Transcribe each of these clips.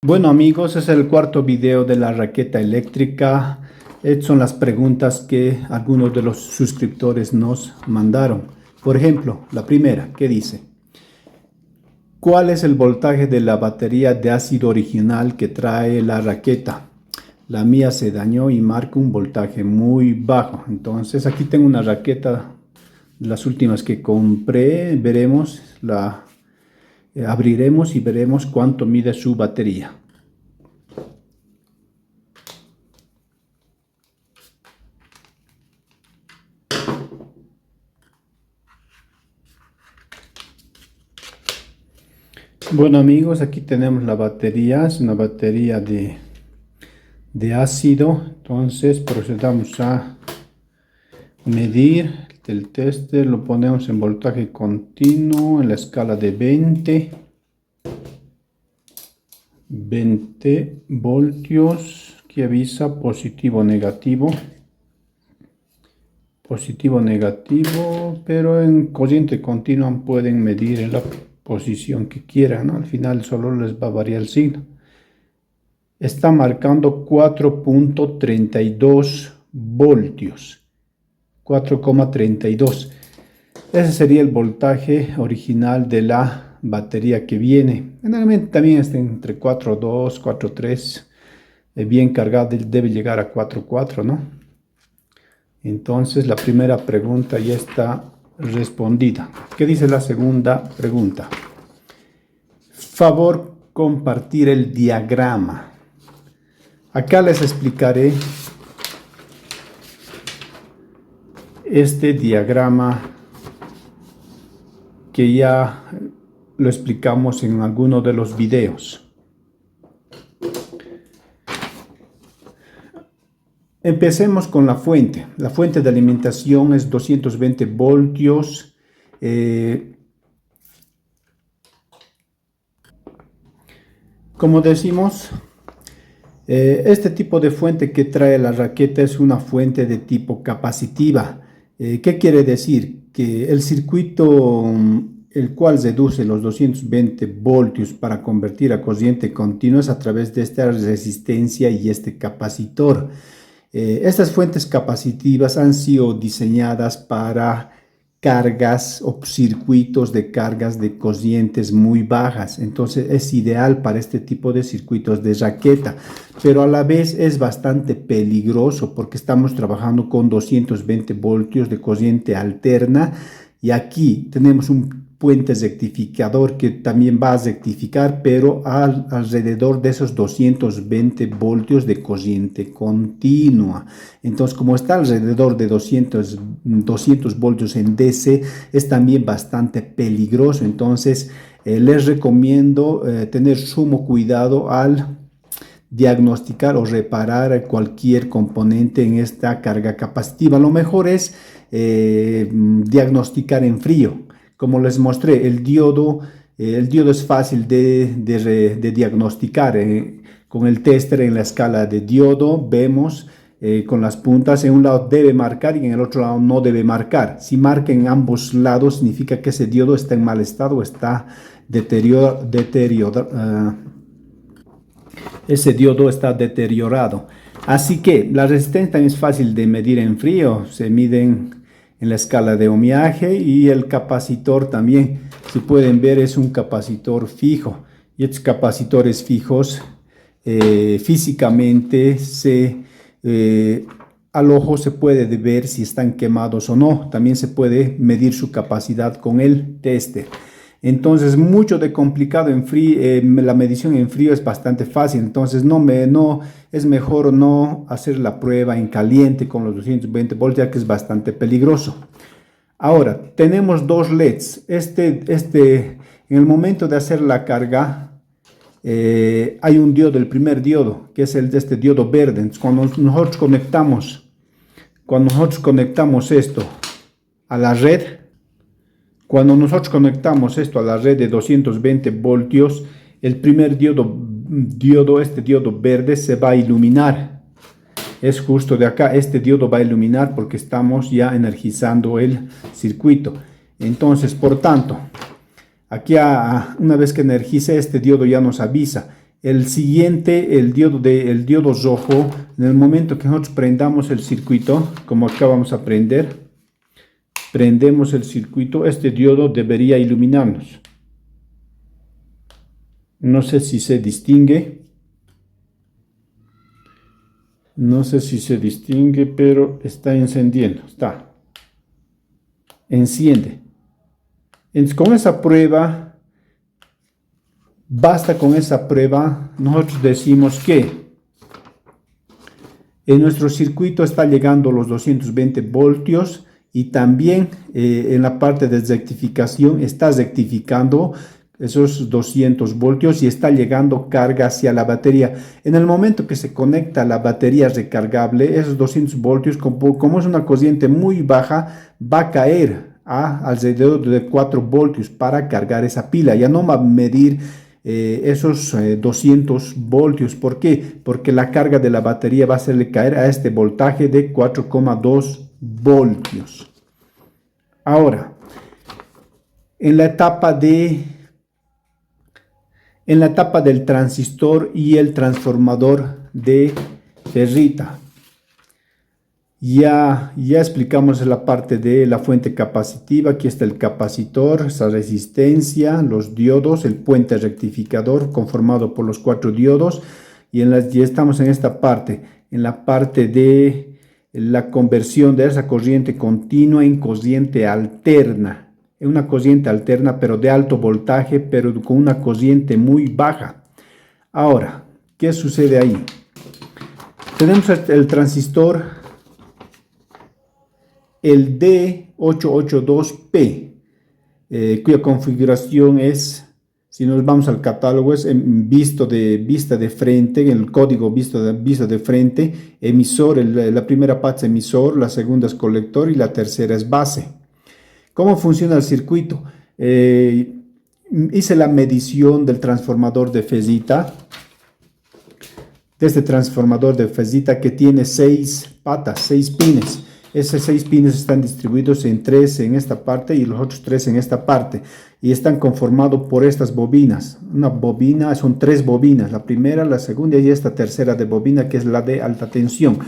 Bueno amigos, es el cuarto video de la raqueta eléctrica. Estas son las preguntas que algunos de los suscriptores nos mandaron. Por ejemplo, la primera, ¿qué dice? ¿Cuál es el voltaje de la batería de ácido original que trae la raqueta? La mía se dañó y marca un voltaje muy bajo. Entonces aquí tengo una raqueta de las últimas que compré. Veremos abriremos y veremos cuánto mide su batería. Bueno amigos, aquí tenemos la batería, es una batería de ácido. Entonces procedamos a medir el tester, lo ponemos en voltaje continuo en la escala de 20 voltios, que avisa positivo negativo, pero en corriente continua pueden medir en la posición que quieran, ¿no? Al final solo les va a variar el signo. Está marcando 4.32 voltios, 4,32. Ese sería el voltaje original de la batería que viene. Generalmente también está entre 4.2, 4.3. Bien cargado debe llegar a 4.4, ¿no? Entonces la primera pregunta ya está respondida. ¿Qué dice la segunda pregunta? Favor compartir el diagrama. Acá les explicaré este diagrama que ya lo explicamos en alguno de los videos. Empecemos con la fuente. La fuente de alimentación es 220 voltios. Como decimos, este tipo de fuente que trae la raqueta es una fuente de tipo capacitiva. ¿Qué quiere decir? Que el circuito el cual reduce los 220 voltios para convertir a corriente continua es a través de esta resistencia y este capacitor. Estas fuentes capacitivas han sido diseñadas para cargas o circuitos de cargas de corrientes muy bajas. Entonces es ideal para este tipo de circuitos de raqueta, pero a la vez es bastante peligroso porque estamos trabajando con 220 voltios de corriente alterna y aquí tenemos un puente rectificador que también va a rectificar, pero alrededor de esos 220 voltios de corriente continua. Entonces, como está alrededor de 200 voltios en DC, es también bastante peligroso. Entonces, les recomiendo tener sumo cuidado al diagnosticar o reparar cualquier componente en esta carga capacitiva. Lo mejor es diagnosticar en frío. Como les mostré, el diodo es fácil de diagnosticar. Con el tester en la escala de diodo vemos con las puntas, en un lado debe marcar y en el otro lado no debe marcar. Si marca en ambos lados, significa que ese diodo está en mal estado, ese diodo está deteriorado. Así que la resistencia también es fácil de medir en frío. Se miden en la escala de ohmiaje, y el capacitor también, si pueden ver, es un capacitor fijo. Y estos capacitores fijos físicamente al ojo se puede ver si están quemados o no. También se puede medir su capacidad con el tester. Entonces, mucho de complicado en frío, la medición en frío es bastante fácil. Entonces, es mejor no hacer la prueba en caliente con los 220 voltios, ya que es bastante peligroso. Ahora, tenemos dos LEDs. En el momento de hacer la carga, hay un diodo, el primer diodo, que es este diodo verde. Entonces, cuando nosotros conectamos esto a la red, de 220 voltios, el primer este diodo verde se va a iluminar. Es justo de acá, este diodo va a iluminar porque estamos ya energizando el circuito. Entonces, por tanto, aquí una vez que energice, este diodo ya nos avisa. El siguiente, el diodo rojo, en el momento que nosotros prendamos el circuito, como acá vamos a prender, prendemos el circuito, este diodo debería iluminarnos. No sé si se distingue. No sé si se distingue, pero está encendiendo. Está. Enciende. Entonces, con esa prueba, basta con esa prueba, nosotros decimos que en nuestro circuito está llegando los 220 voltios y también en la parte de rectificación está rectificando esos 200 voltios y está llegando carga hacia la batería. En el momento que se conecta la batería recargable, esos 200 voltios, como es una corriente muy baja, va a caer a alrededor de 4 voltios para cargar esa pila. Ya no va a medir esos 200 voltios. ¿Por qué? Porque la carga de la batería va a hacerle caer a este voltaje de 4,2 voltios. Ahora, en la etapa del transistor y el transformador de ferrita, ya explicamos la parte de la fuente capacitiva. Aquí está el capacitor, esa resistencia, los diodos, el puente rectificador conformado por los 4 diodos. Y ya estamos en esta parte, en la parte de la conversión de esa corriente continua en corriente alterna. Es una corriente alterna, pero de alto voltaje, pero con una corriente muy baja. Ahora, ¿qué sucede ahí? Tenemos el transistor, el D882P, cuya configuración es, si nos vamos al catálogo, es vista de frente, el código vista de frente, emisor, la primera parte es emisor, la segunda es colector y la tercera es base. ¿Cómo funciona el circuito? Hice la medición del transformador de ferrita, de este transformador de ferrita que tiene 6 patas, 6 pines. Esos 6 pines están distribuidos en 3 en esta parte y los otros 3 en esta parte. Y están conformados por estas bobinas. Una bobina, son 3 bobinas. La primera, la segunda y esta tercera de bobina, que es la de alta tensión.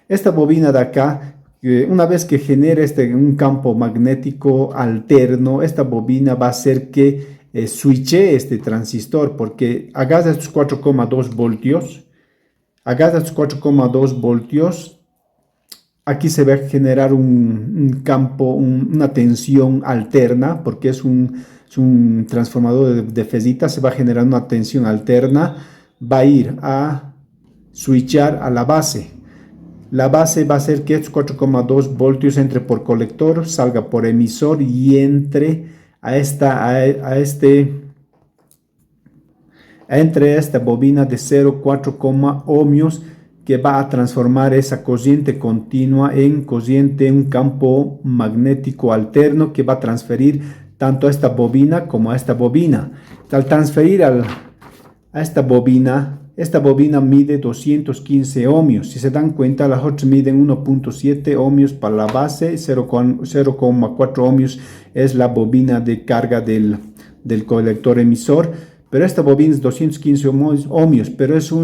Esta bobina de acá, una vez que genere un campo magnético alterno, esta bobina va a hacer que switche este transistor, porque agarra estos 4,2 voltios. Agarra estos 4,2 voltios. Aquí se va a generar un campo, una tensión alterna, porque es un transformador de ferrita. Se va a generar una tensión alterna. Va a ir a switchar a la base. La base va a hacer que estos 4,2 voltios entre por colector, salga por emisor y entre entre esta bobina de 0,4 ohmios, que va a transformar esa corriente continua en corriente, un campo magnético alterno que va a transferir tanto a esta bobina como a esta bobina. Al transferir a esta bobina mide 215 ohmios. Si se dan cuenta, las otras miden 1,7 ohmios para la base, 0,4 ohmios es la bobina de carga del colector emisor, pero esta bobina es 215 ohmios, pero es su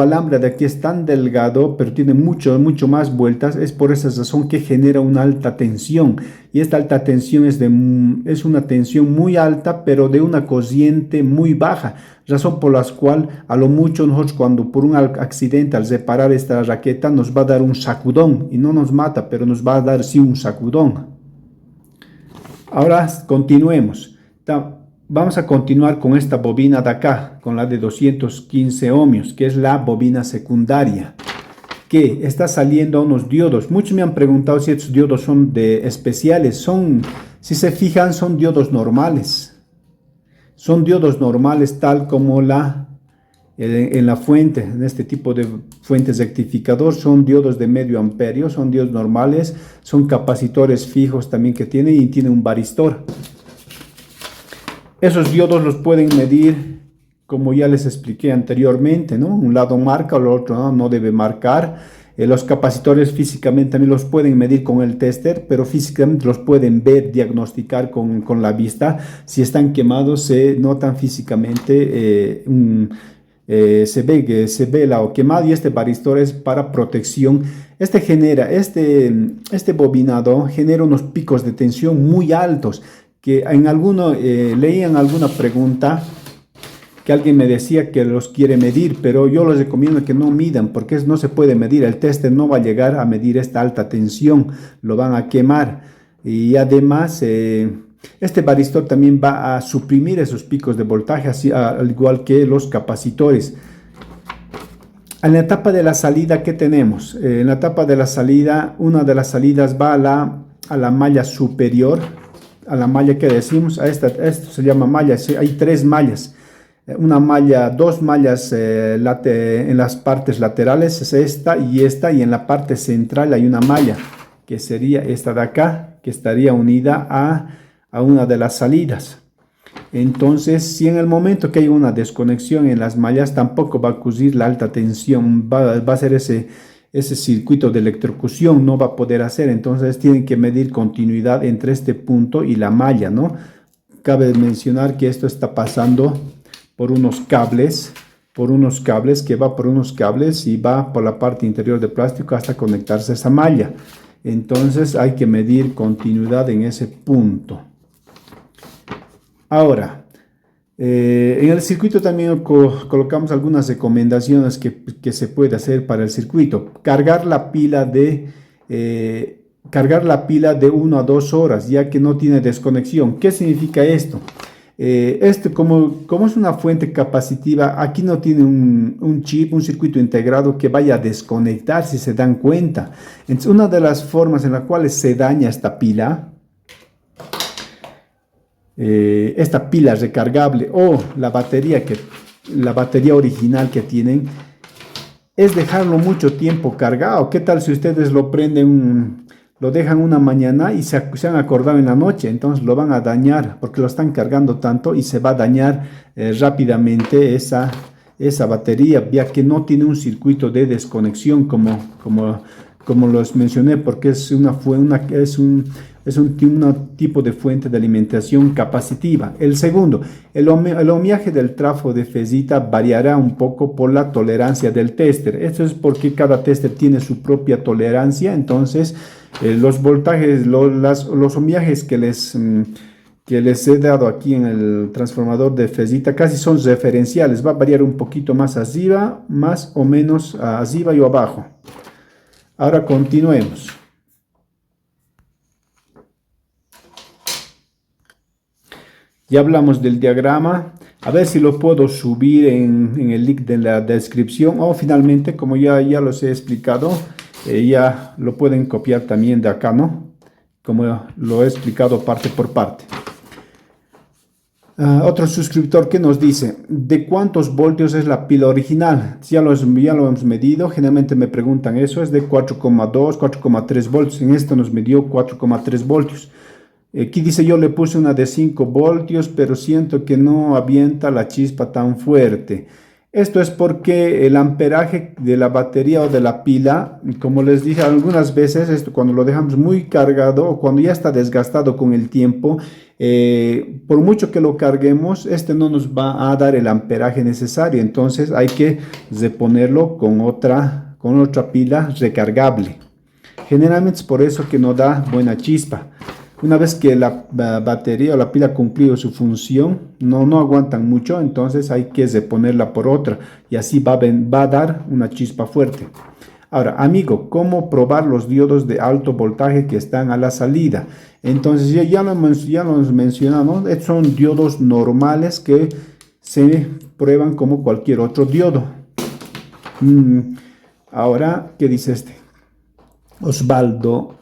alambre de aquí es tan delgado, pero tiene mucho más vueltas. Es por esa razón que genera una alta tensión. Y esta alta tensión es una tensión muy alta, pero de una corriente muy baja. Razón por la cual, a lo mucho, nosotros cuando por un accidente al reparar esta raqueta, nos va a dar un sacudón. Y no nos mata, pero nos va a dar sí un sacudón. Ahora continuemos. Vamos a continuar con esta bobina de acá, con la de 215 ohmios, que es la bobina secundaria, que está saliendo a unos diodos. Muchos me han preguntado si estos diodos son especiales. Si se fijan, son diodos normales. Son diodos normales tal como en la fuente, en este tipo de fuentes rectificador, son diodos de medio amperio, son diodos normales, son capacitores fijos también que tienen y tienen un varistor. Esos diodos los pueden medir, como ya les expliqué anteriormente, ¿no? Un lado marca, el otro no debe marcar. Los capacitores físicamente también los pueden medir con el tester, pero físicamente los pueden ver, diagnosticar con la vista. Si están quemados, se notan físicamente, se ve la quemado, y este varistor es para protección. Este bobinado genera unos picos de tensión muy altos, que en alguno, leían alguna pregunta que alguien me decía que los quiere medir, pero yo les recomiendo que no midan, porque no se puede medir. El tester no va a llegar a medir esta alta tensión, lo van a quemar. Y además, este varistor también va a suprimir esos picos de voltaje, así, al igual que los capacitores. En la etapa de la salida, ¿qué tenemos? En la etapa de la salida, una de las salidas va a la malla superior, a la malla que decimos, esto se llama malla. Hay tres mallas. Una malla, dos mallas en las partes laterales, es esta, y en la parte central hay una malla, que sería esta de acá, que estaría unida a una de las salidas. Entonces, si en el momento que hay una desconexión en las mallas, tampoco va a ocurrir la alta tensión, va a ser ese circuito de electrocución, no va a poder hacer. Entonces, tienen que medir continuidad entre este punto y la malla, ¿no? Cabe mencionar que esto está pasando por unos cables, que va por unos cables y va por la parte interior del plástico hasta conectarse a esa malla. Entonces hay que medir continuidad en ese punto. Ahora, en el circuito también colocamos algunas recomendaciones que se puede hacer para el circuito. Cargar la pila de 1 a 2 horas, ya que no tiene desconexión. ¿Qué significa esto? Como es una fuente capacitiva, aquí no tiene un chip, un circuito integrado que vaya a desconectar, si se dan cuenta. Entonces, una de las formas en las cuales se daña esta pila recargable, o la batería original que tienen, es dejarlo mucho tiempo cargado. ¿Qué tal si ustedes lo dejan una mañana y se han acordado en la noche? Entonces lo van a dañar, porque lo están cargando tanto, y se va a dañar rápidamente esa batería, ya que no tiene un circuito de desconexión como los mencioné, porque es un tipo de fuente de alimentación capacitiva. El segundo, el ohmiaje del trafo de fezita variará un poco por la tolerancia del tester. Esto es porque cada tester tiene su propia tolerancia. Entonces, los voltajes, los ohmiajes que les he dado aquí en el transformador de fezita casi son referenciales. Va a variar un poquito más arriba, más o menos arriba y abajo. Ahora continuemos. Ya hablamos del diagrama. A ver si lo puedo subir en el link de la descripción, o finalmente, como ya los he explicado, ya lo pueden copiar también de acá, ¿no? Como lo he explicado parte por parte. Otro suscriptor que nos dice, ¿de cuántos voltios es la pila original? Ya lo hemos medido, generalmente me preguntan eso, es de 4,2, 4,3 voltios. En esto nos midió 4,3 voltios. Aquí dice, yo le puse una de 5 voltios, pero siento que no avienta la chispa tan fuerte. Esto es porque el amperaje de la batería o de la pila, como les dije algunas veces, cuando lo dejamos muy cargado o cuando ya está desgastado con el tiempo, por mucho que lo carguemos, no nos va a dar el amperaje necesario. Entonces hay que reponerlo con otra pila recargable. Generalmente es por eso que no da buena chispa. Una vez que la batería o la pila ha cumplido su función, no aguantan mucho, entonces hay que reponerla por otra, y así va a dar una chispa fuerte. Ahora, amigo, ¿cómo probar los diodos de alto voltaje que están a la salida? Entonces, ya lo hemos mencionado, ¿no? Son diodos normales que se prueban como cualquier otro diodo. Ahora, ¿qué dice Osvaldo?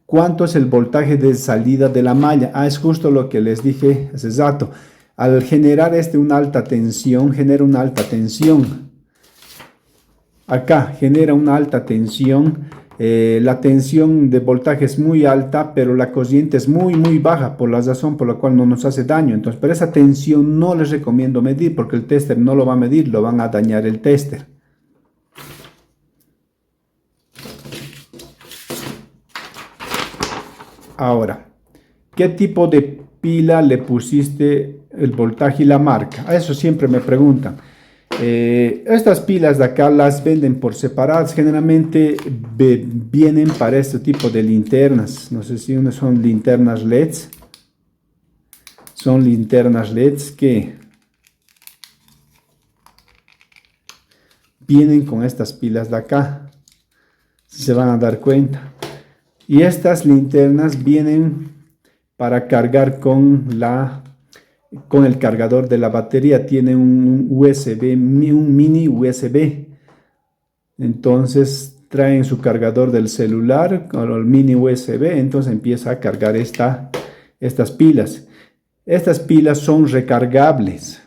¿Cuánto es el voltaje de salida de la malla? Es justo lo que les dije hace rato. Al generar una alta tensión, genera una alta tensión. Acá genera una alta tensión. La tensión de voltaje es muy alta, pero la corriente es muy, muy baja, por la razón por la cual no nos hace daño. Entonces, pero esa tensión no les recomiendo medir, porque el tester no lo va a medir, lo van a dañar el tester. Ahora, ¿qué tipo de pila le pusiste el voltaje y la marca? A eso siempre me preguntan. Estas pilas de acá las venden por separadas, generalmente vienen para este tipo de linternas. No sé si son linternas LEDs. Son linternas LEDs que vienen con estas pilas de acá. Se van a dar cuenta. Y estas linternas vienen para cargar con el cargador de la batería. Tiene un USB, un mini USB. Entonces traen su cargador del celular con el mini USB. Entonces empieza a cargar estas pilas. Estas pilas son recargables.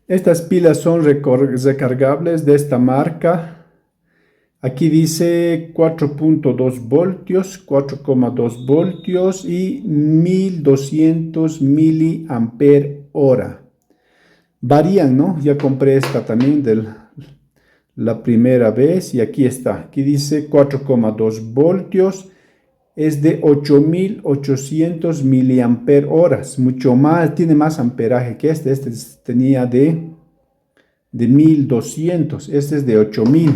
Estas pilas son recargables de esta marca. Aquí dice 4.2 voltios, 4,2 voltios y 1200 miliampere hora. Varían, ¿no? Ya compré esta también la primera vez y aquí está. Aquí dice 4,2 voltios. Es de 8800 miliampere horas. Mucho más, tiene más amperaje que este. Este tenía de 1200. Este es de 8000.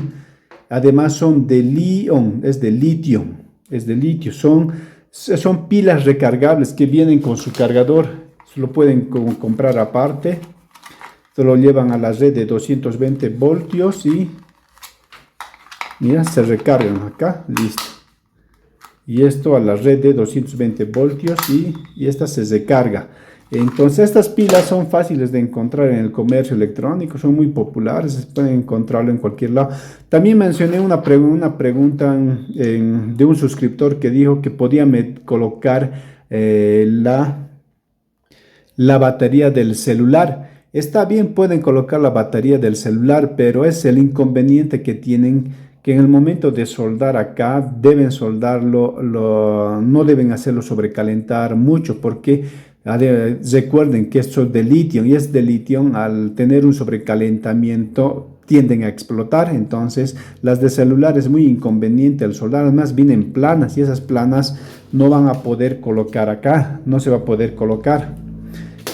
Además son de litio, es de litio. Son pilas recargables que vienen con su cargador. Se lo pueden comprar aparte. Se lo llevan a la red de 220 voltios y mira, se recargan acá, listo. Y esto a la red de 220 voltios y esta se recarga. Entonces estas pilas son fáciles de encontrar en el comercio electrónico, son muy populares, se pueden encontrarlo en cualquier lado. También mencioné una pregunta de un suscriptor que dijo que podía colocar la batería del celular. Está bien, pueden colocar la batería del celular, pero es el inconveniente que tienen, que en el momento de soldar acá deben soldarlo, no deben hacerlo sobrecalentar mucho porque recuerden que esto es de litio y es de litio, al tener un sobrecalentamiento tienden a explotar. Entonces las de celular es muy inconveniente al soldar, además vienen planas y esas planas no van a poder colocar acá, no se va a poder colocar.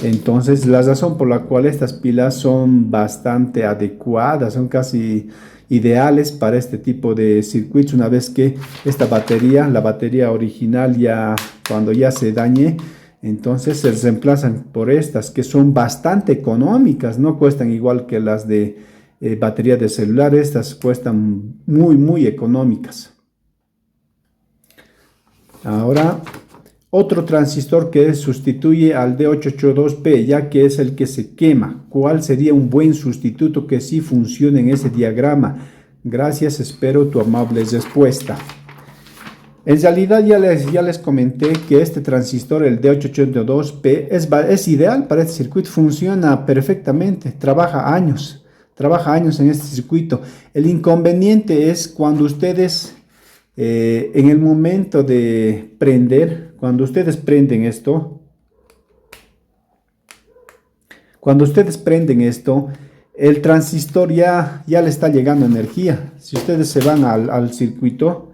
Entonces la razón por la cual estas pilas son bastante adecuadas, son casi ideales para este tipo de circuitos. Una vez que esta batería, la batería original cuando ya se dañe, entonces se reemplazan por estas que son bastante económicas, no cuestan igual que las de batería de celular. Estas cuestan muy económicas. Ahora, otro transistor que sustituye al D882P, ya que es el que se quema. ¿Cuál sería un buen sustituto que sí funcione en ese diagrama? Gracias, espero tu amable respuesta. En realidad ya les comenté que este transistor, el D882P, es ideal para este circuito, funciona perfectamente, trabaja años en este circuito. El inconveniente es cuando ustedes, en el momento de prender, cuando ustedes prenden esto, el transistor ya le está llegando energía. Si ustedes se van al circuito,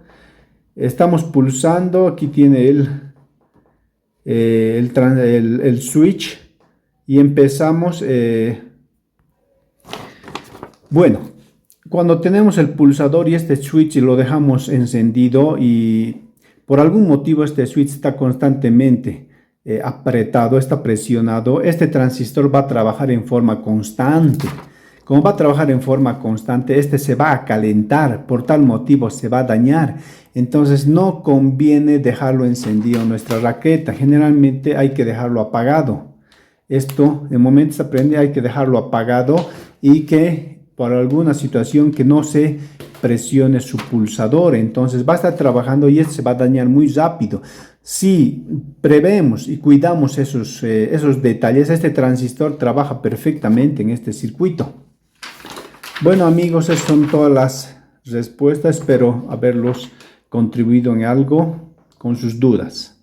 estamos pulsando, aquí tiene el switch y empezamos. Bueno, cuando tenemos el pulsador y este switch y lo dejamos encendido y por algún motivo este switch está constantemente apretado, está presionado, este transistor va a trabajar en forma constante. Como va a trabajar en forma constante, este se va a calentar, por tal motivo se va a dañar. Entonces no conviene dejarlo encendido en nuestra raqueta. Generalmente hay que dejarlo apagado. Esto, en momentos se prende, hay que dejarlo apagado y que por alguna situación que no se presione su pulsador. Entonces va a estar trabajando y este se va a dañar muy rápido. Si prevemos y cuidamos esos detalles, este transistor trabaja perfectamente en este circuito. Bueno amigos, esas son todas las respuestas. Espero haberlos contribuido en algo con sus dudas.